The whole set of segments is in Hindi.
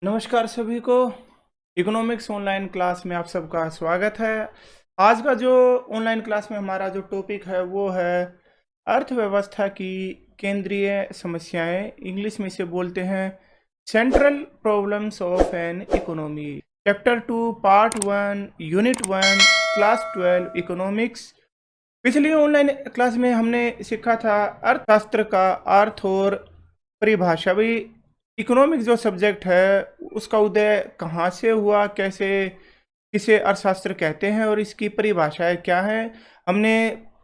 नमस्कार सभी को। इकोनॉमिक्स ऑनलाइन क्लास में आप सबका स्वागत है। आज का जो ऑनलाइन क्लास में हमारा जो टॉपिक है वो है अर्थव्यवस्था की केंद्रीय समस्याएं। इंग्लिश में इसे बोलते हैं central problems of an economy. Chapter 2 part 1 unit 1 class 12 economics. पिछली ऑनलाइन क्लास में हमने सीखा था अर्थशास्त्र का अर्थ और परिभाषा भी। इकोनॉमिक्स जो सब्जेक्ट है उसका उदय कहाँ से हुआ, कैसे, किसे अर्थशास्त्र कहते हैं और इसकी परिभाषाएं क्या हैं। हमने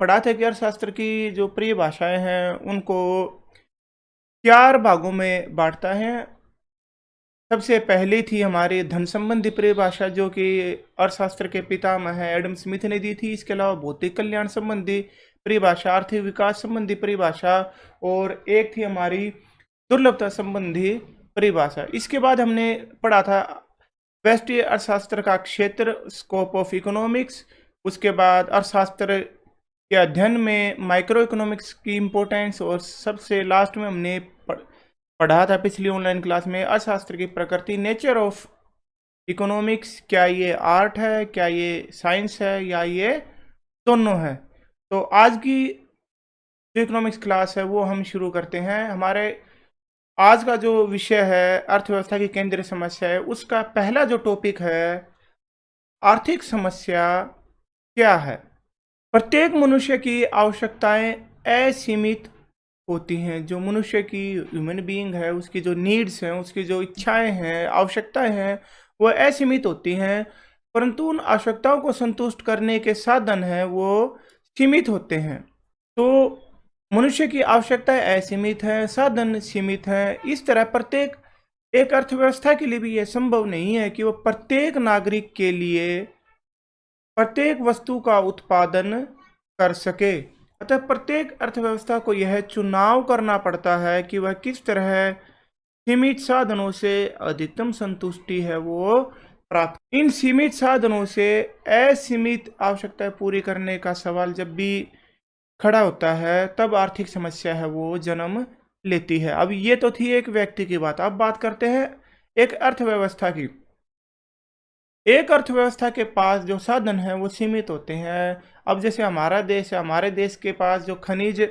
पढ़ा था कि अर्थशास्त्र की जो परिभाषाएं हैं उनको 4 भागों में बांटता है। सबसे पहली थी हमारी धन संबंधी परिभाषा जो कि अर्थशास्त्र के पितामह है एडम स्मिथ ने दी थी। इसके अलावा भौतिक कल्याण संबंधी परिभाषा, आर्थिक विकास संबंधी परिभाषा और एक थी हमारी दुर्लभता संबंधी परिभाषा। इसके बाद हमने पढ़ा था व्यष्टि अर्थशास्त्र का क्षेत्र, स्कोप ऑफ इकोनॉमिक्स। उसके बाद अर्थशास्त्र के अध्ययन में माइक्रो इकोनॉमिक्स की इम्पोर्टेंस और सबसे लास्ट में हमने पढ़ा था पिछली ऑनलाइन क्लास में अर्थशास्त्र की प्रकृति, नेचर ऑफ इकोनॉमिक्स। क्या ये आर्ट है, क्या ये साइंस है या ये दोनों है। तो आज की जो इकोनॉमिक्स क्लास है वो हम शुरू करते हैं। हमारे आज का जो विषय है अर्थव्यवस्था की केंद्रीय समस्या है, उसका पहला जो टॉपिक है आर्थिक समस्या क्या है। प्रत्येक मनुष्य की आवश्यकताएं असीमित होती हैं। जो मनुष्य की ह्यूमन बीइंग है उसकी जो नीड्स हैं, उसकी जो इच्छाएं हैं, आवश्यकताएं हैं, वो असीमित होती हैं, परंतु उन आवश्यकताओं को संतुष्ट करने के साधन हैं वो सीमित होते हैं। तो मनुष्य की आवश्यकताएं असीमित है, साधन सीमित है। इस तरह प्रत्येक एक अर्थव्यवस्था के लिए भी यह संभव नहीं है कि वो प्रत्येक नागरिक के लिए प्रत्येक वस्तु का उत्पादन कर सके। अतः प्रत्येक अर्थव्यवस्था को यह चुनाव करना पड़ता है कि वह किस तरह सीमित साधनों से अधिकतम संतुष्टि है वो प्राप्त। इन सीमित साधनों से असीमित आवश्यकताएं पूरी करने का सवाल जब भी खड़ा होता है तब आर्थिक समस्या है वो जन्म लेती है। अब ये तो थी एक व्यक्ति की बात। अब बात करते हैं एक अर्थव्यवस्था की। एक अर्थव्यवस्था के पास जो साधन है वो सीमित होते हैं। अब जैसे हमारा देश है, हमारे देश के पास जो खनिज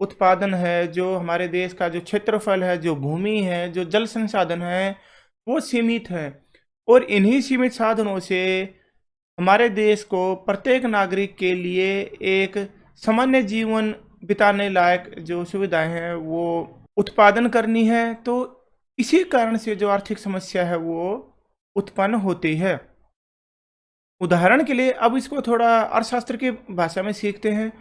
उत्पादन है, जो हमारे देश का जो क्षेत्रफल है, जो भूमि है, जो जल संसाधन है, वो सीमित है। और इन्हीं सीमित साधनों से हमारे देश को प्रत्येक नागरिक के लिए एक सामान्य जीवन बिताने लायक जो सुविधाएं हैं वो उत्पादन करनी है। तो इसी कारण से जो आर्थिक समस्या है वो उत्पन्न होती है। उदाहरण के लिए अब इसको थोड़ा अर्थशास्त्र की भाषा में सीखते हैं।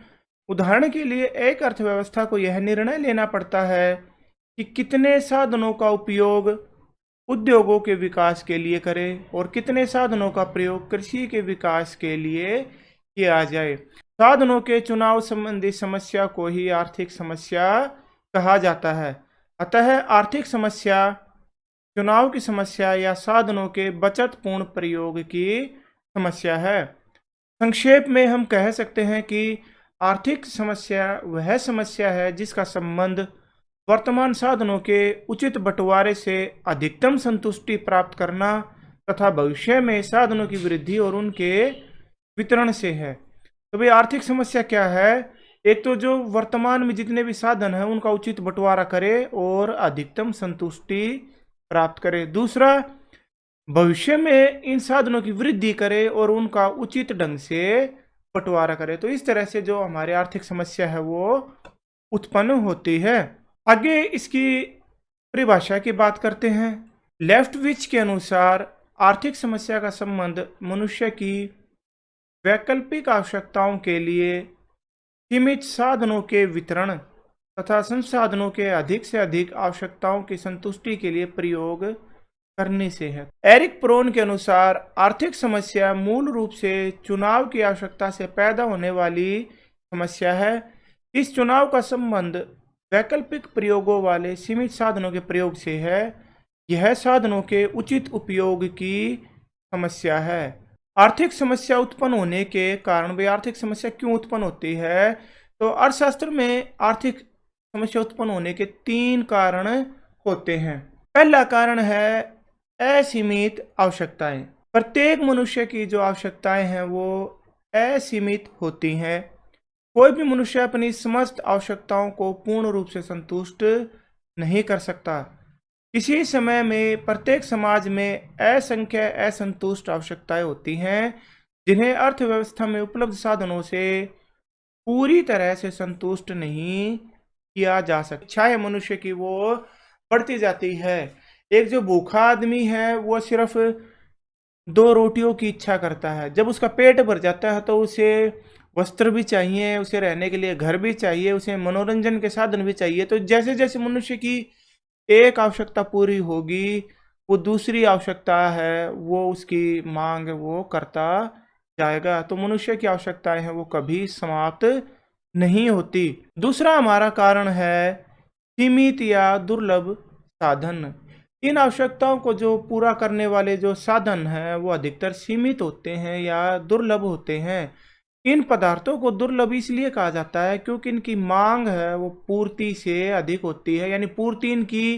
उदाहरण के लिए एक अर्थव्यवस्था को यह निर्णय लेना पड़ता है कि कितने साधनों का उपयोग उद्योगों के विकास के लिए करें और कितने साधनों का प्रयोग कृषि के विकास के लिए किया जाए। साधनों के चुनाव संबंधी समस्या को ही आर्थिक समस्या कहा जाता है। अतः आर्थिक समस्या चुनाव की समस्या या साधनों के बचतपूर्ण प्रयोग की समस्या है। संक्षेप में हम कह सकते हैं कि आर्थिक समस्या वह समस्या है जिसका संबंध वर्तमान साधनों के उचित बंटवारे से अधिकतम संतुष्टि प्राप्त करना तथा भविष्य में साधनों की वृद्धि और उनके वितरण से है। तो भाई आर्थिक समस्या क्या है? एक तो जो वर्तमान में जितने भी साधन हैं उनका उचित बंटवारा करे और अधिकतम संतुष्टि प्राप्त करे। दूसरा, भविष्य में इन साधनों की वृद्धि करे और उनका उचित ढंग से बंटवारा करे। तो इस तरह से जो हमारी आर्थिक समस्या है वो उत्पन्न होती है। आगे इसकी परिभाषा की बात करते हैं। लेफ्टविच के अनुसार आर्थिक समस्या का संबंध मनुष्य की वैकल्पिक आवश्यकताओं के लिए सीमित साधनों के वितरण तथा संसाधनों के अधिक से अधिक आवश्यकताओं की संतुष्टि के लिए प्रयोग करने से है। एरिक प्रोन के अनुसार आर्थिक समस्या मूल रूप से चुनाव की आवश्यकता से पैदा होने वाली समस्या है। इस चुनाव का संबंध वैकल्पिक प्रयोगों वाले सीमित साधनों के प्रयोग से है। यह साधनों के उचित उपयोग की समस्या है। आर्थिक समस्या उत्पन्न होने के कारण, भाई आर्थिक समस्या क्यों उत्पन्न होती है? तो अर्थशास्त्र में आर्थिक समस्या उत्पन्न होने के 3 कारण होते हैं। पहला कारण है असीमित आवश्यकताएं। प्रत्येक मनुष्य की जो आवश्यकताएं हैं वो असीमित होती हैं। कोई भी मनुष्य अपनी समस्त आवश्यकताओं को पूर्ण रूप से संतुष्ट नहीं कर सकता। किसी समय में प्रत्येक समाज में असंख्य असंतुष्ट आवश्यकताएं होती हैं जिन्हें अर्थव्यवस्था में उपलब्ध साधनों से पूरी तरह से संतुष्ट नहीं किया जा सकता। इच्छा है मनुष्य की वो बढ़ती जाती है। एक जो भूखा आदमी है वो सिर्फ 2 रोटियों की इच्छा करता है। जब उसका पेट भर जाता है तो उसे वस्त्र भी चाहिए, उसे रहने के लिए घर भी चाहिए, उसे मनोरंजन के साधन भी चाहिए। तो जैसे जैसे मनुष्य की एक आवश्यकता पूरी होगी, वो दूसरी आवश्यकता है वो उसकी मांग वो करता जाएगा। तो मनुष्य की आवश्यकताएं हैं वो कभी समाप्त नहीं होती। दूसरा हमारा कारण है सीमित या दुर्लभ साधन। इन आवश्यकताओं को जो पूरा करने वाले जो साधन हैं वो अधिकतर सीमित होते हैं या दुर्लभ होते हैं। इन पदार्थों को दुर्लभ इसलिए कहा जाता है क्योंकि इनकी मांग है वो पूर्ति से अधिक होती है, यानी पूर्ति इनकी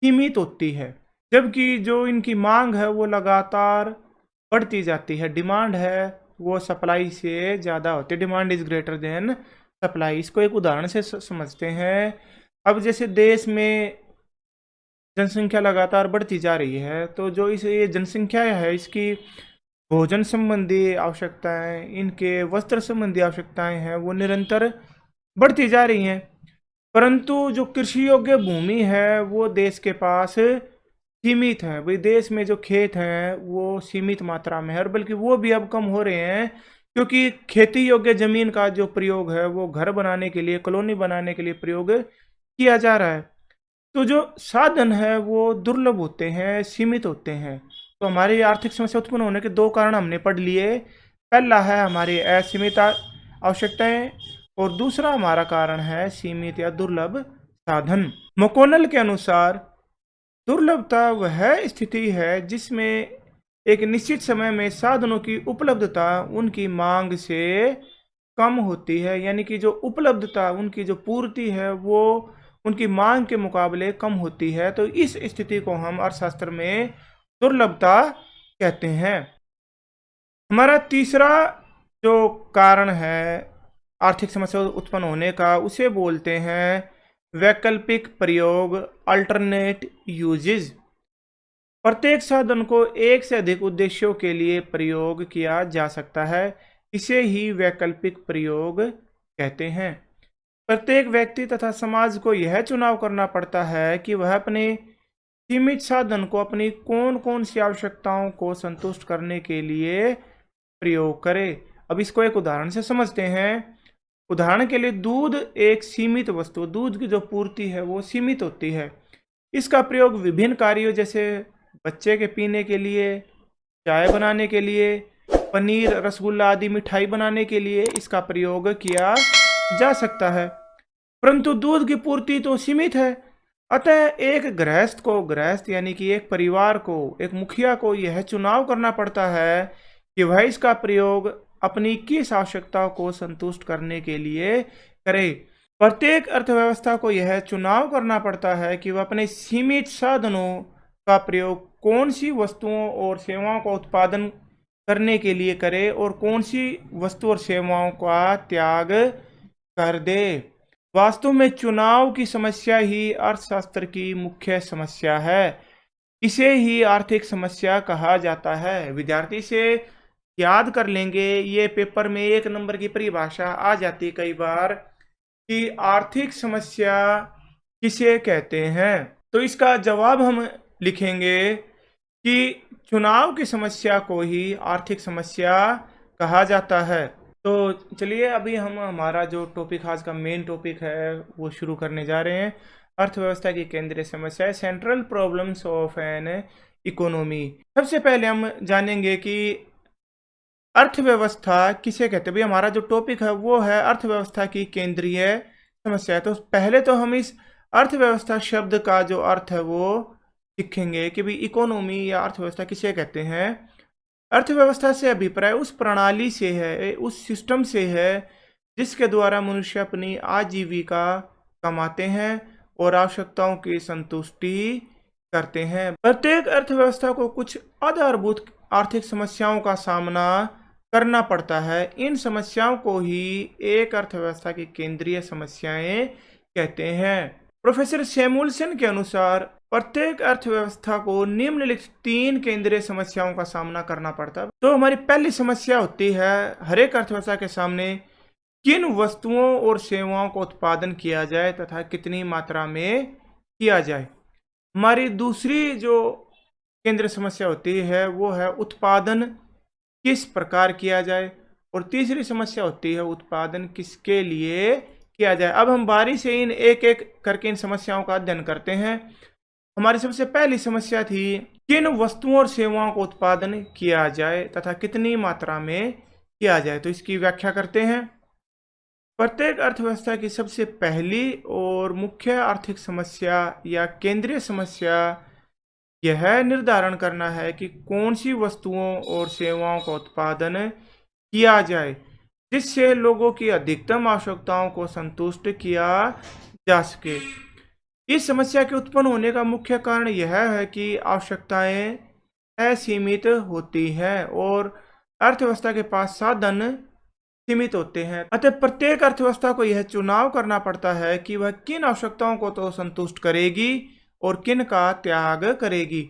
सीमित होती है, जबकि जो इनकी मांग है वो लगातार बढ़ती जाती है। डिमांड है वो सप्लाई से ज़्यादा होती है। Demand is greater than supply. इसको एक उदाहरण से समझते हैं। अब जैसे देश में जनसंख्या लगातार बढ़ती जा रही है, तो जो ये जनसंख्या है इसकी भोजन संबंधी आवश्यकताएं, इनके वस्त्र संबंधी आवश्यकताएं हैं वो निरंतर बढ़ती जा रही हैं। परंतु जो कृषि योग्य भूमि है वो देश के पास सीमित है। भाई देश में जो खेत हैं वो सीमित मात्रा में है, और बल्कि वो भी अब कम हो रहे हैं क्योंकि खेती योग्य जमीन का जो प्रयोग है वो घर बनाने के लिए, कॉलोनी बनाने के लिए प्रयोग किया जा रहा है। तो जो साधन है वो दुर्लभ होते हैं, सीमित होते हैं। तो हमारी आर्थिक समस्या उत्पन्न होने के 2 कारण हमने पढ़ लिए। पहला है हमारी असीमित आवश्यकताएं, और दूसरा हमारा कारण है सीमित या दुर्लभ साधन। मैकॉनल के अनुसार दुर्लभता वह स्थिति है जिसमें एक निश्चित समय में साधनों की उपलब्धता उनकी मांग से कम होती है, यानी कि जो उपलब्धता, उनकी जो पूर्ति है वो उनकी मांग के मुकाबले कम होती है। तो इस स्थिति को हम अर्थशास्त्र में दुर्लभता कहते हैं। हमारा तीसरा जो कारण है आर्थिक समस्या उत्पन्न होने का उसे बोलते हैं वैकल्पिक प्रयोग, अल्टरनेट यूजेज। प्रत्येक साधन को एक से अधिक उद्देश्यों के लिए प्रयोग किया जा सकता है, इसे ही वैकल्पिक प्रयोग कहते हैं। प्रत्येक व्यक्ति तथा समाज को यह चुनाव करना पड़ता है कि वह अपने सीमित साधन को अपनी कौन कौन सी आवश्यकताओं को संतुष्ट करने के लिए प्रयोग करे। अब इसको एक उदाहरण से समझते हैं। उदाहरण के लिए दूध एक सीमित वस्तु, दूध की जो पूर्ति है वो सीमित होती है। इसका प्रयोग विभिन्न कार्यों जैसे बच्चे के पीने के लिए, चाय बनाने के लिए, पनीर, रसगुल्ला आदि मिठाई बनाने के लिए इसका प्रयोग किया जा सकता है। परंतु दूध की पूर्ति तो सीमित है। अतः एक गृहस्थ यानी कि एक परिवार को, एक मुखिया को यह चुनाव करना पड़ता है कि वह इसका प्रयोग अपनी किस आवश्यकताओं को संतुष्ट करने के लिए करे। प्रत्येक अर्थव्यवस्था को यह चुनाव करना पड़ता है कि वह अपने सीमित साधनों का प्रयोग कौन सी वस्तुओं और सेवाओं का उत्पादन करने के लिए करे और कौन सी वस्तु और सेवाओं का त्याग कर दे। वास्तव में चुनाव की समस्या ही अर्थशास्त्र की मुख्य समस्या है। इसे ही आर्थिक समस्या कहा जाता है। विद्यार्थी से याद कर लेंगे, ये पेपर में 1 नंबर की परिभाषा आ जाती कई बार कि आर्थिक समस्या किसे कहते हैं। तो इसका जवाब हम लिखेंगे कि चुनाव की समस्या को ही आर्थिक समस्या कहा जाता है। तो चलिए अभी हम हमारा जो टॉपिक, आज का मेन टॉपिक है वो शुरू करने जा रहे हैं। अर्थव्यवस्था की केंद्रीय समस्या, central problems of an economy. सबसे पहले हम जानेंगे कि अर्थव्यवस्था किसे कहते हैं। भाई हमारा जो टॉपिक है वो है अर्थव्यवस्था की केंद्रीय समस्या। तो पहले तो हम इस अर्थव्यवस्था शब्द का जो अर्थ है वो सीखेंगे कि भाई इकोनॉमी या अर्थव्यवस्था किसे कहते हैं। अर्थव्यवस्था से अभिप्राय उस प्रणाली से है, उस सिस्टम से है जिसके द्वारा मनुष्य अपनी आजीविका कमाते हैं और आवश्यकताओं की संतुष्टि करते हैं। प्रत्येक अर्थव्यवस्था को कुछ आधारभूत आर्थिक समस्याओं का सामना करना पड़ता है। इन समस्याओं को ही एक अर्थव्यवस्था की केंद्रीय समस्याएं कहते हैं। प्रोफेसर सैमुअल्सन के अनुसार प्रत्येक अर्थव्यवस्था को निम्नलिखित 3 केंद्रीय समस्याओं का सामना करना पड़ता है। तो हमारी पहली समस्या होती है हर एक अर्थव्यवस्था के सामने किन वस्तुओं और सेवाओं का उत्पादन किया जाए तथा कितनी मात्रा में किया जाए। हमारी दूसरी जो केंद्रीय समस्या होती है वो है उत्पादन किस प्रकार किया जाए, और तीसरी समस्या होती है उत्पादन किसके लिए किया जाए। अब हम बारी से इन एक एक करके इन समस्याओं का अध्ययन करते हैं। हमारी सबसे पहली समस्या थी किन वस्तुओं और सेवाओं का उत्पादन किया जाए तथा कितनी मात्रा में किया जाए। तो इसकी व्याख्या करते हैं। प्रत्येक अर्थव्यवस्था की सबसे पहली और मुख्य आर्थिक समस्या या केंद्रीय समस्या यह निर्धारण करना है कि कौन सी वस्तुओं और सेवाओं का उत्पादन किया जाए जिससे लोगों की अधिकतम आवश्यकताओं को संतुष्ट किया जा सके। इस समस्या के उत्पन्न होने का मुख्य कारण यह है कि आवश्यकताएं असीमित होती हैं और अर्थव्यवस्था के पास साधन सीमित होते हैं। अतः प्रत्येक अर्थव्यवस्था को यह चुनाव करना पड़ता है कि वह किन आवश्यकताओं को तो संतुष्ट करेगी और किन का त्याग करेगी।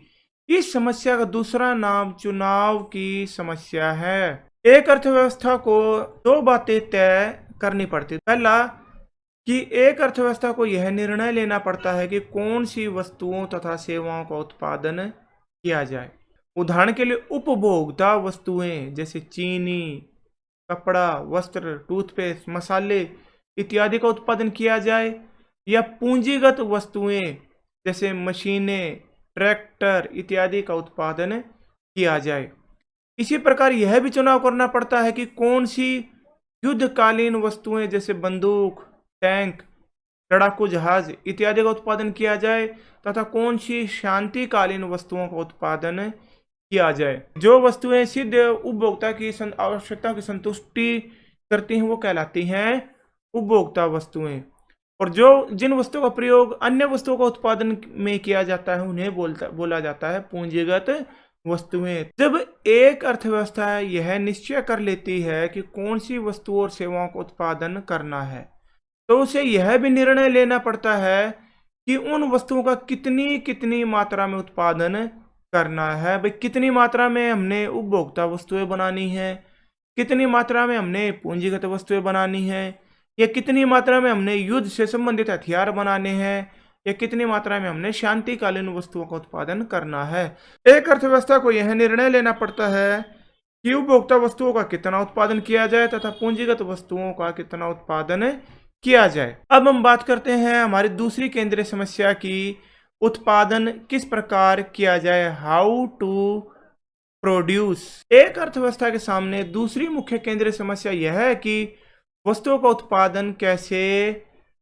इस समस्या का दूसरा नाम चुनाव की समस्या है। एक अर्थव्यवस्था को 2 बातें तय करनी पड़ती। पहला कि एक अर्थव्यवस्था को यह निर्णय लेना पड़ता है कि कौन सी वस्तुओं तथा सेवाओं का उत्पादन किया जाए। उदाहरण के लिए उपभोक्ता वस्तुएं जैसे चीनी, कपड़ा, वस्त्र, टूथपेस्ट, मसाले इत्यादि का उत्पादन किया जाए, या पूंजीगत वस्तुएं जैसे मशीनें, ट्रैक्टर इत्यादि का उत्पादन किया जाए। इसी प्रकार यह भी चुनाव करना पड़ता है कि कौन सी युद्धकालीन वस्तुएं जैसे बंदूक, टैंक, लड़ाकू जहाज इत्यादि का उत्पादन किया जाए तथा कौन सी शांतिकालीन वस्तुओं का उत्पादन किया जाए। जो वस्तुएं सीधे उपभोक्ता की आवश्यकताओं की संतुष्टि करती हैं वो कहलाती हैं उपभोक्ता वस्तुएं, और जो जिन वस्तुओं का प्रयोग अन्य वस्तुओं का उत्पादन में किया जाता है उन्हें बोला जाता है पूंजीगत वस्तुएं। जब एक अर्थव्यवस्था यह निश्चय कर लेती है कि कौन सी वस्तुओं और सेवाओं का उत्पादन करना है तो उसे यह भी निर्णय लेना पड़ता है कि उन वस्तुओं का कितनी मात्रा में उत्पादन करना है। भाई कितनी मात्रा में हमने उपभोक्ता वस्तुएं बनानी है, कितनी मात्रा में हमने पूंजीगत वस्तुएं बनानी है, या कितनी मात्रा में हमने युद्ध से संबंधित हथियार बनाने हैं, या कितनी मात्रा में हमने शांतिकालीन वस्तुओं का उत्पादन करना है। एक अर्थव्यवस्था को यह निर्णय लेना पड़ता है कि उपभोक्ता वस्तुओं का कितना उत्पादन किया जाए तथा पूंजीगत वस्तुओं का कितना उत्पादन किया जाए। अब हम बात करते हैं हमारी दूसरी केंद्रीय समस्या की, उत्पादन किस प्रकार किया जाए, हाउ टू प्रोड्यूस। एक अर्थव्यवस्था के सामने दूसरी मुख्य केंद्रीय समस्या यह है कि वस्तुओं का उत्पादन कैसे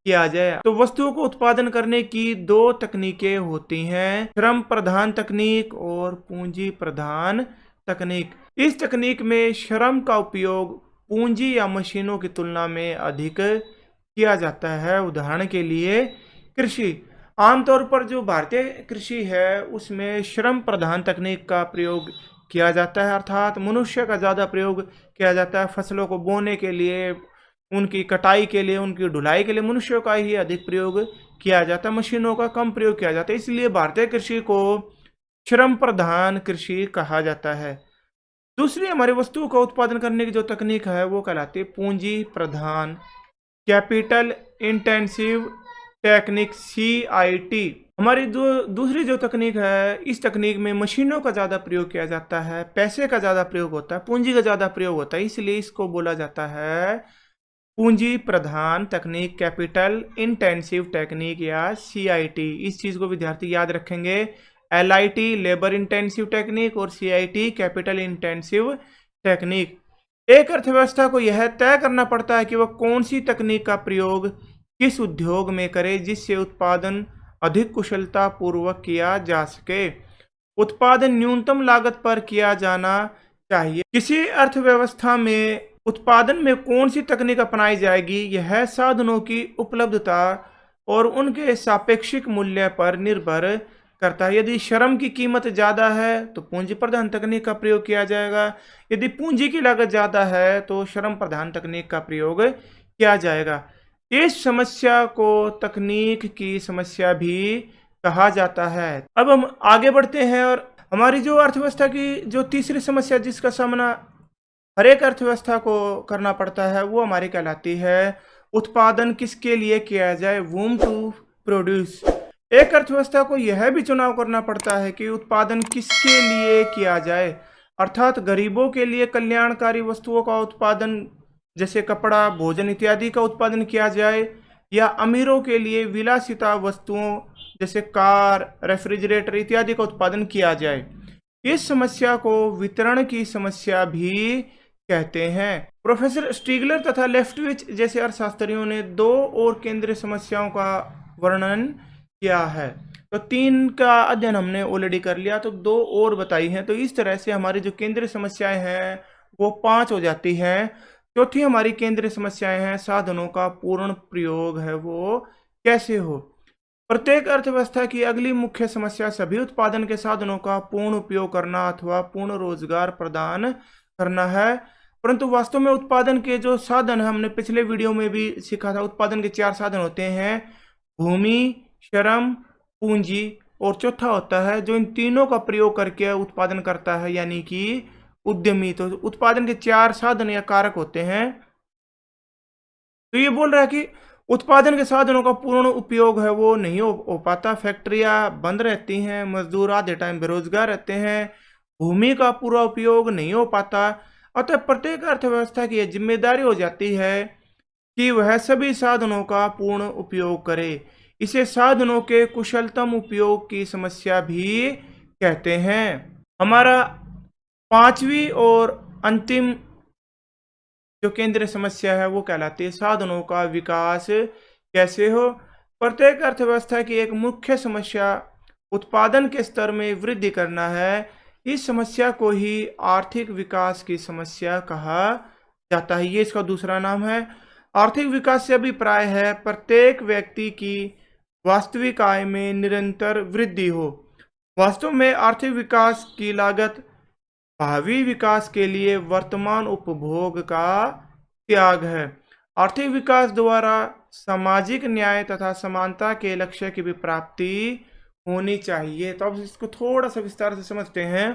किया जाए। तो वस्तुओं को उत्पादन करने की 2 तकनीकें होती हैं, श्रम प्रधान तकनीक और पूंजी प्रधान तकनीक। इस तकनीक में श्रम का उपयोग पूंजी या मशीनों की तुलना में अधिक किया जाता है। उदाहरण के लिए कृषि, आमतौर पर जो भारतीय कृषि है उसमें श्रम प्रधान तकनीक का प्रयोग किया जाता है, अर्थात मनुष्य का ज़्यादा प्रयोग किया जाता है। फसलों को बोने के लिए, उनकी कटाई के लिए, उनकी ढुलाई के लिए मनुष्यों का ही अधिक प्रयोग किया जाता है, मशीनों का कम प्रयोग किया जाता है। इसलिए भारतीय कृषि को श्रम प्रधान कृषि कहा जाता है। दूसरी हमारी वस्तुओं का उत्पादन करने की जो तकनीक है वो कहलाती है पूंजी प्रधान, कैपिटल इंटेंसिव टेक्निक, CIT। हमारी दूसरी जो तकनीक है, इस तकनीक में मशीनों का ज़्यादा प्रयोग किया जाता है, पैसे का ज़्यादा प्रयोग होता है, पूंजी का ज़्यादा प्रयोग होता है, इसलिए इसको बोला जाता है पूंजी प्रधान तकनीक, कैपिटल इंटेंसिव टेक्निक या CIT। इस चीज़ को विद्यार्थी याद रखेंगे, LIT लेबर इंटेंसिव टेक्निक और CIT कैपिटल इंटेंसिव टेक्निक। एक अर्थव्यवस्था को यह तय करना पड़ता है कि वह कौन सी तकनीक का प्रयोग किस उद्योग में करे जिससे उत्पादन अधिक कुशलता पूर्वक किया जा सके। उत्पादन न्यूनतम लागत पर किया जाना चाहिए। किसी अर्थव्यवस्था में उत्पादन में कौन सी तकनीक अपनाई जाएगी यह साधनों की उपलब्धता और उनके सापेक्षिक मूल्य पर निर्भर करता है। यदि श्रम की कीमत ज़्यादा है तो पूंजी प्रधान तकनीक का प्रयोग किया जाएगा। यदि पूंजी की लागत ज़्यादा है तो श्रम प्रधान तकनीक का प्रयोग किया जाएगा। इस समस्या को तकनीक की समस्या भी कहा जाता है। अब हम आगे बढ़ते हैं और हमारी जो अर्थव्यवस्था की जो तीसरी समस्या जिसका सामना हर एक अर्थव्यवस्था को करना पड़ता है वो हमारी कहलाती है उत्पादन किसके लिए किया जाए, वूम टू प्रोड्यूस। एक अर्थव्यवस्था को यह भी चुनाव करना पड़ता है कि उत्पादन किसके लिए किया जाए, अर्थात गरीबों के लिए कल्याणकारी वस्तुओं का उत्पादन जैसे कपड़ा, भोजन इत्यादि का उत्पादन किया जाए, या अमीरों के लिए विलासिता वस्तुओं जैसे कार, रेफ्रिजरेटर इत्यादि का उत्पादन किया जाए। इस समस्या को वितरण की समस्या भी कहते हैं। प्रोफेसर स्टीगलर तथा लेफ्टविच जैसे अर्थशास्त्रियों ने दो और केंद्रीय समस्याओं का वर्णन किया है। तो 3 का अध्ययन हमने ऑलरेडी कर लिया, तो 2 और बताई हैं। तो इस तरह से हमारी जो केंद्रीय समस्याएं हैं वो 5 हो जाती हैं। चौथी हमारी केंद्रीय समस्याएं हैं साधनों का पूर्ण प्रयोग है वो कैसे हो। प्रत्येक अर्थव्यवस्था की अगली मुख्य समस्या सभी उत्पादन के साधनों का पूर्ण उपयोग करना अथवा पूर्ण रोजगार प्रदान करना है। परंतु वास्तव में उत्पादन के जो साधन हमने पिछले वीडियो में भी सीखा था, उत्पादन के 4 साधन होते हैं, भूमि, श्रम, पूंजी और चौथा होता है जो इन तीनों का प्रयोग करके उत्पादन करता है, यानी कि उद्यमी। तो उत्पादन के 4 साधन या कारक होते हैं। तो ये बोल रहा है कि उत्पादन के साधनों का पूर्ण उपयोग है वो नहीं हो पाता। फैक्ट्रियां बंद रहती हैं, मजदूर आधे टाइम बेरोजगार रहते हैं, भूमि का पूरा उपयोग नहीं हो पाता। अतः प्रत्येक अर्थव्यवस्था की यह जिम्मेदारी हो जाती है कि वह सभी साधनों का पूर्ण उपयोग करे। इसे साधनों के कुशलतम उपयोग की समस्या भी कहते हैं। हमारा 5वीं और अंतिम जो केंद्रीय समस्या है वो कहलाती है साधनों का विकास कैसे हो। प्रत्येक अर्थव्यवस्था की एक मुख्य समस्या उत्पादन के स्तर में वृद्धि करना है। इस समस्या को ही आर्थिक विकास की समस्या कहा जाता है। ये इसका दूसरा नाम है। आर्थिक विकास से अभिप्राय है प्रत्येक व्यक्ति की वास्तविक आय में निरंतर वृद्धि हो। वास्तव में आर्थिक विकास की लागत भावी विकास के लिए वर्तमान उपभोग का त्याग है। आर्थिक विकास द्वारा सामाजिक न्याय तथा समानता के लक्ष्य की भी प्राप्ति होनी चाहिए। तो अब इसको थोड़ा सा विस्तार से समझते हैं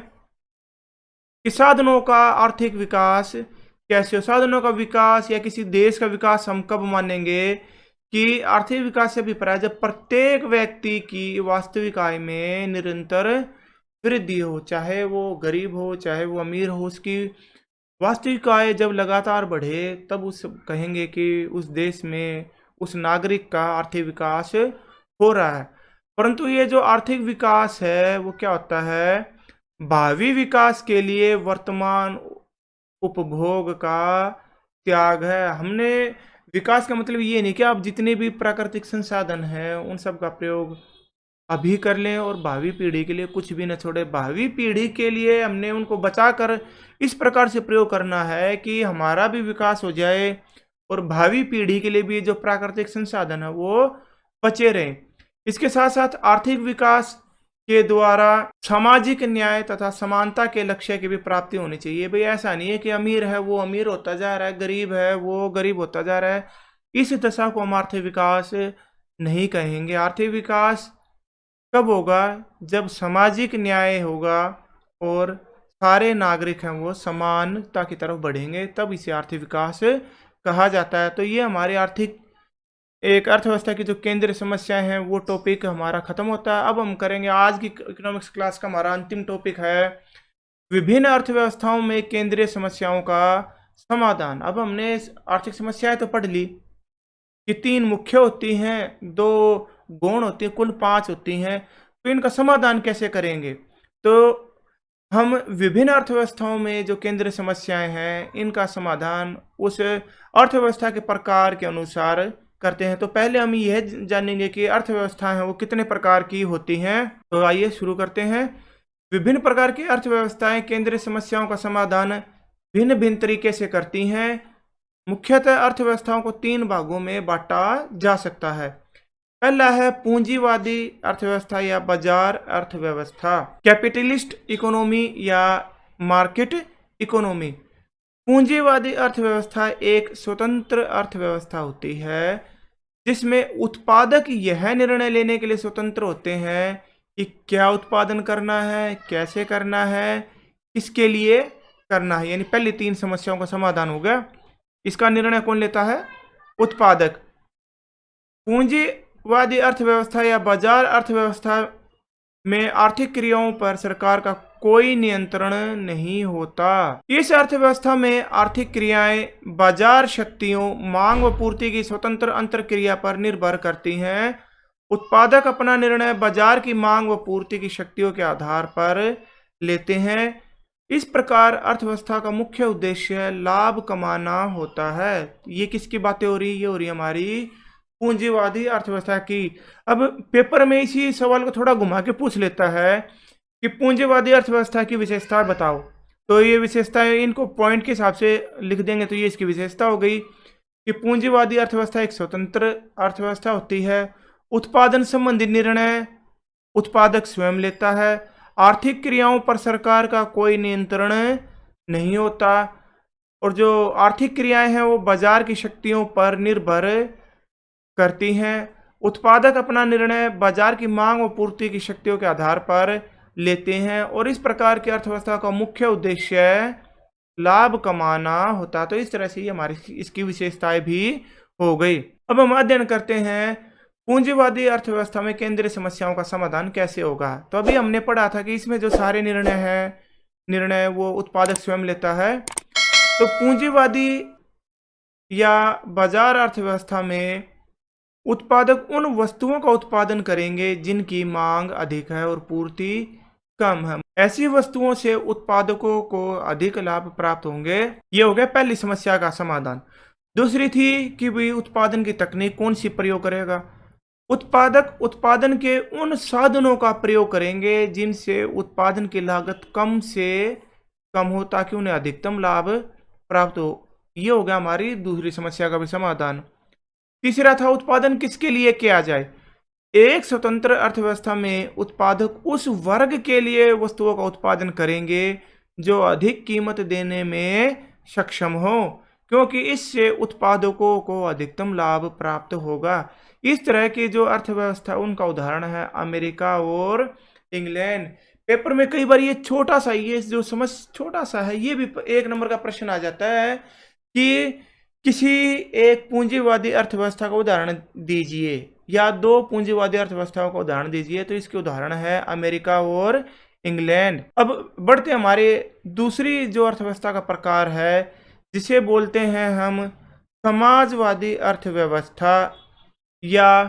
कि साधनों का आर्थिक विकास कैसे हो। साधनों का विकास या किसी देश का विकास हम कब मानेंगे कि आर्थिक विकास से अभिप्राय जब प्रत्येक व्यक्ति की वास्तविक आय में निरंतर वृद्धि हो, चाहे वो गरीब हो चाहे वो अमीर हो, उसकी वास्तविक आय जब लगातार बढ़े तब उस कहेंगे कि उस देश में उस नागरिक का आर्थिक विकास हो रहा है। परंतु ये जो आर्थिक विकास है वो क्या होता है, भावी विकास के लिए वर्तमान उपभोग का त्याग है। हमने विकास का मतलब ये नहीं कि आप जितने भी प्राकृतिक संसाधन हैं उन सब का प्रयोग अभी कर लें और भावी पीढ़ी के लिए कुछ भी न छोड़े। भावी पीढ़ी के लिए हमने उनको बचाकर इस प्रकार से प्रयोग करना है कि हमारा भी विकास हो जाए और भावी पीढ़ी के लिए भी जो प्राकृतिक संसाधन है वो बचे रहें। इसके साथ साथ आर्थिक विकास के द्वारा सामाजिक न्याय तथा समानता के लक्ष्य की भी प्राप्ति होनी चाहिए। भाई ऐसा नहीं है कि अमीर है वो अमीर होता जा रहा है, गरीब है वो गरीब होता जा रहा है। इस दशा को हम आर्थिक विकास नहीं कहेंगे। आर्थिक विकास कब होगा, जब सामाजिक न्याय होगा और सारे नागरिक हैं वो समानता की तरफ बढ़ेंगे, तब इसे आर्थिक विकास कहा जाता है। तो ये हमारे आर्थिक एक अर्थव्यवस्था की जो केंद्रीय समस्याएं हैं वो टॉपिक हमारा खत्म होता है। अब हम करेंगे आज की इकोनॉमिक्स क्लास का हमारा अंतिम टॉपिक है विभिन्न अर्थव्यवस्थाओं में केंद्रीय समस्याओं का समाधान। अब हमने आर्थिक समस्याएं तो पढ़ ली कि 3 मुख्य होती हैं, 2 गौण होती हैं, कुल 5 होती हैं। तो इनका समाधान कैसे करेंगे, तो हम विभिन्न अर्थव्यवस्थाओं में जो केंद्रीय समस्याएं हैं इनका समाधान उस अर्थव्यवस्था के प्रकार के अनुसार करते हैं। तो पहले हम यह जानेंगे कि अर्थव्यवस्था है वो कितने प्रकार की होती हैं। तो आइए शुरू करते हैं। विभिन्न प्रकार की अर्थव्यवस्थाएं केंद्रीय समस्याओं का समाधान भिन्न भिन्न तरीके से करती हैं। मुख्यतः अर्थव्यवस्थाओं को 3 भागों में बांटा जा सकता है। पहला है पूंजीवादी अर्थव्यवस्था या बाजार अर्थव्यवस्था, कैपिटलिस्ट इकोनॉमी या मार्केट इकोनॉमी। पूंजीवादी अर्थव्यवस्था एक स्वतंत्र अर्थव्यवस्था होती है जिसमें उत्पादक यह निर्णय लेने के लिए स्वतंत्र होते हैं कि क्या उत्पादन करना है, कैसे करना है, किसके लिए करना है। यानी पहली 3 समस्याओं का समाधान हो गया। इसका निर्णय कौन लेता है? उत्पादक। पूंजीवादी अर्थव्यवस्था या बाजार अर्थव्यवस्था में आर्थिक क्रियाओं पर सरकार का कोई नियंत्रण नहीं होता। इस अर्थव्यवस्था में आर्थिक क्रियाएं बाजार शक्तियों, मांग व पूर्ति की स्वतंत्र अंतरक्रिया पर निर्भर करती हैं। उत्पादक अपना निर्णय बाजार की मांग व पूर्ति की शक्तियों के आधार पर लेते हैं। इस प्रकार अर्थव्यवस्था का मुख्य उद्देश्य लाभ कमाना होता है। ये किसकी बातें हो रही? ये हो रही हमारी पूंजीवादी अर्थव्यवस्था की। अब पेपर में इसी सवाल को थोड़ा घुमा के पूछ लेता है कि पूंजीवादी अर्थव्यवस्था की विशेषता बताओ। तो ये विशेषताएं इनको पॉइंट के हिसाब से लिख देंगे तो ये इसकी विशेषता हो गई कि पूंजीवादी अर्थव्यवस्था एक स्वतंत्र अर्थव्यवस्था होती है। उत्पादन संबंधी निर्णय उत्पादक स्वयं लेता है। आर्थिक क्रियाओं पर सरकार का कोई नियंत्रण नहीं होता और जो आर्थिक क्रियाएं हैं वो बाजार की शक्तियों पर निर्भर करती हैं। उत्पादक अपना निर्णय बाजार की मांग और पूर्ति की शक्तियों के आधार पर लेते हैं और इस प्रकार की अर्थव्यवस्था का मुख्य उद्देश्य लाभ कमाना होता। तो इस तरह से हमारी इसकी विशेषताएं भी हो गई। अब हम अध्ययन करते हैं पूंजीवादी अर्थव्यवस्था में केंद्रीय समस्याओं का समाधान कैसे होगा। तो अभी हमने पढ़ा था कि इसमें जो सारे निर्णय वो उत्पादक स्वयं लेता है। तो पूंजीवादी या बाजार अर्थव्यवस्था में उत्पादक उन वस्तुओं का उत्पादन करेंगे जिनकी मांग अधिक है और पूर्ति कम है। ऐसी वस्तुओं से उत्पादकों को अधिक लाभ प्राप्त होंगे। ये हो गया पहली समस्या का समाधान। दूसरी थी कि भाई उत्पादन की तकनीक कौन सी प्रयोग करेगा। उत्पादक उत्पादन के उन साधनों का प्रयोग करेंगे जिनसे उत्पादन की लागत कम से कम हो ताकि उन्हें अधिकतम लाभ प्राप्त हो। ये हो गया हमारी दूसरी समस्या का भी समाधान। तीसरा था उत्पादन किसके लिए किया जाए। एक स्वतंत्र अर्थव्यवस्था में उत्पादक उस वर्ग के लिए वस्तुओं का उत्पादन करेंगे जो अधिक कीमत देने में सक्षम हो, क्योंकि इससे उत्पादकों को अधिकतम लाभ प्राप्त होगा। इस तरह की जो अर्थव्यवस्था उनका उदाहरण है अमेरिका और इंग्लैंड। पेपर में कई बार ये छोटा सा छोटा सा है, ये भी 1 नंबर का प्रश्न आ जाता है कि किसी एक पूंजीवादी अर्थव्यवस्था का उदाहरण दीजिए या 2 पूंजीवादी अर्थव्यवस्थाओं का उदाहरण दीजिए। तो इसके उदाहरण है अमेरिका और इंग्लैंड। अब बढ़ते हमारे दूसरी जो अर्थव्यवस्था का प्रकार है जिसे बोलते हैं हम समाजवादी अर्थव्यवस्था या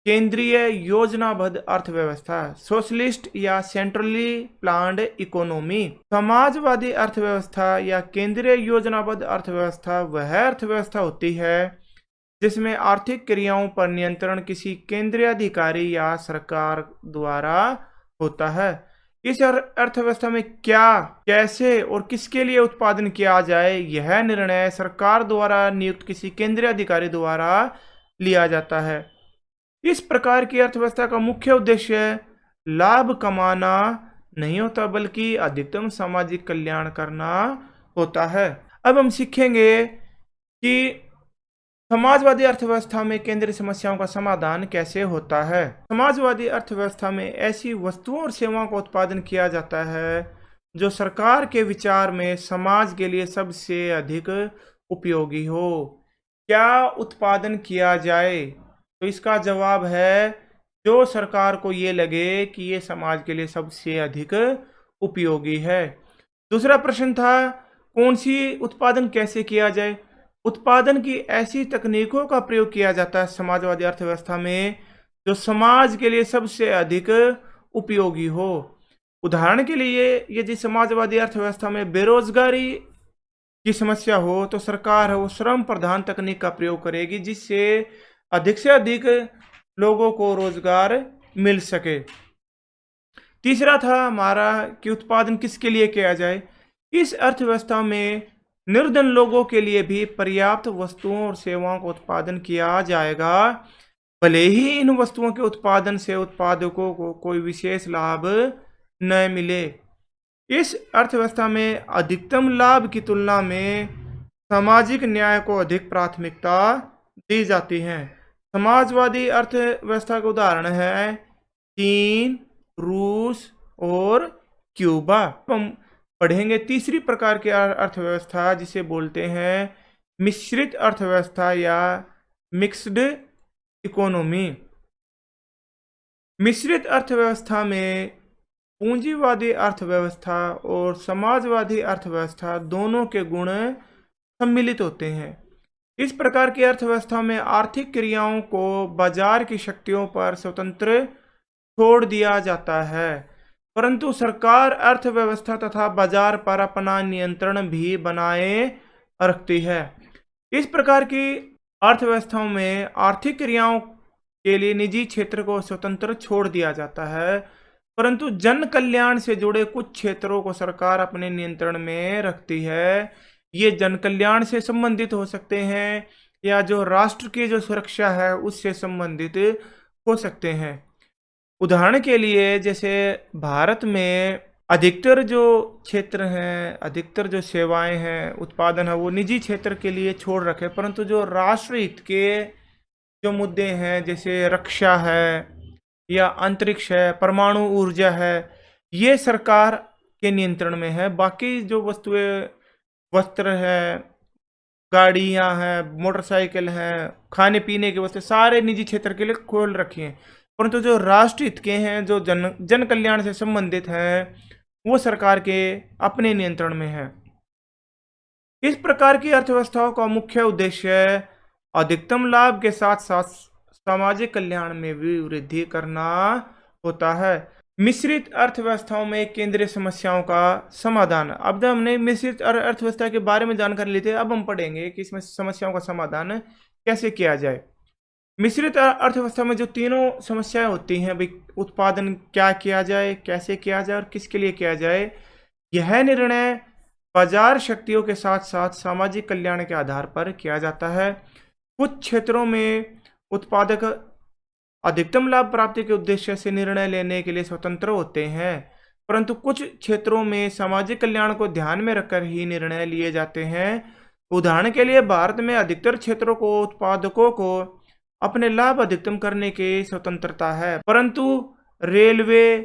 केंद्रीय योजनाबद्ध अर्थव्यवस्था, सोशलिस्ट या सेंट्रली प्लान्ड इकोनॉमी। समाजवादी अर्थव्यवस्था या केंद्रीय योजनाबद्ध अर्थव्यवस्था वह अर्थव्यवस्था होती है जिसमें आर्थिक क्रियाओं पर नियंत्रण किसी केंद्रीय अधिकारी या सरकार द्वारा होता है। इस अर्थव्यवस्था में क्या, कैसे और किसके लिए उत्पादन किया जाए यह निर्णय सरकार द्वारा नियुक्त किसी केंद्रीय अधिकारी द्वारा लिया जाता है। इस प्रकार की अर्थव्यवस्था का मुख्य उद्देश्य लाभ कमाना नहीं होता बल्कि अधिकतम सामाजिक कल्याण करना होता है। अब हम सीखेंगे कि समाजवादी अर्थव्यवस्था में केंद्रीय समस्याओं का समाधान कैसे होता है। समाजवादी अर्थव्यवस्था में ऐसी वस्तुओं और सेवाओं का उत्पादन किया जाता है जो सरकार के विचार में समाज के लिए सबसे अधिक उपयोगी हो। क्या उत्पादन किया जाए? तो इसका जवाब है जो सरकार को ये लगे कि ये समाज के लिए सबसे अधिक उपयोगी है। दूसरा प्रश्न था कौन सी उत्पादन कैसे किया जाए। उत्पादन की ऐसी तकनीकों का प्रयोग किया जाता है समाजवादी अर्थव्यवस्था में जो समाज के लिए सबसे अधिक उपयोगी हो। उदाहरण के लिए यदि समाजवादी अर्थव्यवस्था में बेरोजगारी की समस्या हो तो सरकार है वो श्रम प्रधान तकनीक का प्रयोग करेगी जिससे अधिक से अधिक लोगों को रोजगार मिल सके। तीसरा था हमारा कि उत्पादन किसके लिए किया जाए। इस अर्थव्यवस्था में निर्धन लोगों के लिए भी पर्याप्त वस्तुओं और सेवाओं का उत्पादन किया जाएगा भले ही इन वस्तुओं के उत्पादन से उत्पादकों को कोई विशेष लाभ न मिले। इस अर्थव्यवस्था में अधिकतम लाभ की तुलना में सामाजिक न्याय को अधिक प्राथमिकता दी जाती है। समाजवादी अर्थव्यवस्था का उदाहरण है चीन, रूस और क्यूबा। हम पढ़ेंगे तीसरी प्रकार की अर्थव्यवस्था जिसे बोलते हैं मिश्रित अर्थव्यवस्था या मिक्स्ड इकोनॉमी। मिश्रित अर्थव्यवस्था में पूंजीवादी अर्थव्यवस्था और समाजवादी अर्थव्यवस्था दोनों के गुण सम्मिलित होते हैं। इस प्रकार की अर्थव्यवस्था में आर्थिक क्रियाओं को बाजार की शक्तियों पर स्वतंत्र छोड़ दिया जाता है, परंतु सरकार अर्थव्यवस्था तथा बाजार पर अपना नियंत्रण भी बनाए रखती है। इस प्रकार की अर्थव्यवस्थाओं में आर्थिक क्रियाओं के लिए निजी क्षेत्र को स्वतंत्र छोड़ दिया जाता है, परंतु जन कल्याण से जुड़े कुछ क्षेत्रों को सरकार अपने नियंत्रण में रखती है। ये जन कल्याण से संबंधित हो सकते हैं या जो राष्ट्र की जो सुरक्षा है उससे संबंधित हो सकते हैं। उदाहरण के लिए जैसे भारत में अधिकतर जो क्षेत्र हैं, अधिकतर जो सेवाएं हैं, उत्पादन है, वो निजी क्षेत्र के लिए छोड़ रखे, परंतु जो राष्ट्र हित के जो मुद्दे हैं जैसे रक्षा है या अंतरिक्ष है, परमाणु ऊर्जा है, ये सरकार के नियंत्रण में है। बाकी जो वस्तुएं, वस्त्र है, गाड़ियां हैं, मोटरसाइकिल हैं, खाने पीने की वस्तु, सारे निजी क्षेत्र के लिए खोल रखी हैं, परंतु जो राष्ट्र हित के हैं, जो जन कल्याण से संबंधित हैं, वो सरकार के अपने नियंत्रण में है। इस प्रकार की अर्थव्यवस्थाओं का मुख्य उद्देश्य अधिकतम लाभ के साथ साथ सामाजिक कल्याण में भी वृद्धि करना होता है। मिश्रित अर्थव्यवस्थाओं में केंद्रीय समस्याओं का समाधान। अब हमने मिश्रित अर्थव्यवस्था के बारे में जानकारी ली थी, अब हम पढ़ेंगे कि इसमें समस्याओं का समाधान कैसे किया जाए। मिश्रित अर्थव्यवस्था में जो तीनों समस्याएं होती हैं, भाई उत्पादन क्या किया जाए, कैसे किया जाए और किसके लिए किया जाए, यह निर्णय बाजार शक्तियों के साथ साथ सामाजिक कल्याण के आधार पर किया जाता है। कुछ क्षेत्रों में उत्पादक अधिकतम लाभ प्राप्ति के उद्देश्य से निर्णय लेने के लिए स्वतंत्र होते हैं, परंतु कुछ क्षेत्रों में सामाजिक कल्याण को ध्यान में रखकर ही निर्णय लिए जाते हैं। उदाहरण के लिए भारत में अधिकतर क्षेत्रों को उत्पादकों को अपने लाभ अधिकतम करने की स्वतंत्रता है, परंतु रेलवे,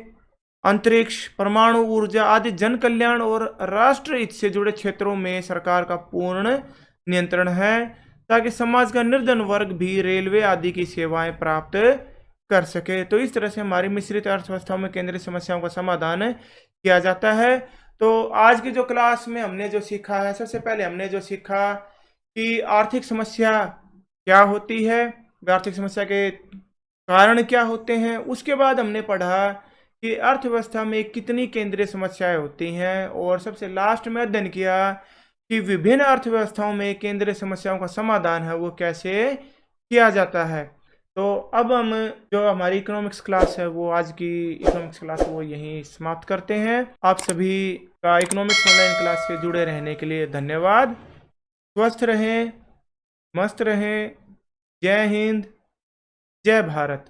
अंतरिक्ष, परमाणु ऊर्जा आदि जन कल्याण और राष्ट्र हित से जुड़े क्षेत्रों में सरकार का पूर्ण नियंत्रण है, ताकि समाज का निर्धन वर्ग भी रेलवे आदि की सेवाएं प्राप्त कर सके। तो इस तरह से हमारी मिश्रित अर्थव्यवस्था में केंद्रीय समस्याओं का समाधान किया जाता है। तो आज की जो क्लास में हमने जो सीखा है, सबसे पहले हमने जो सीखा कि आर्थिक समस्या क्या होती है, आर्थिक समस्या के कारण क्या होते हैं। उसके बाद हमने पढ़ा कि अर्थव्यवस्था में कितनी केंद्रीय समस्याएं होती हैं, और सबसे लास्ट में अध्ययन किया कि विभिन्न अर्थव्यवस्थाओं में केंद्रीय समस्याओं का समाधान है वो कैसे किया जाता है। तो अब हम जो हमारी इकोनॉमिक्स क्लास है, वो आज की इकोनॉमिक्स क्लास वो यहीं समाप्त करते हैं। आप सभी का इकोनॉमिक्स ऑनलाइन क्लास से जुड़े रहने के लिए धन्यवाद। स्वस्थ रहें, मस्त रहें। जय हिंद, जय भारत।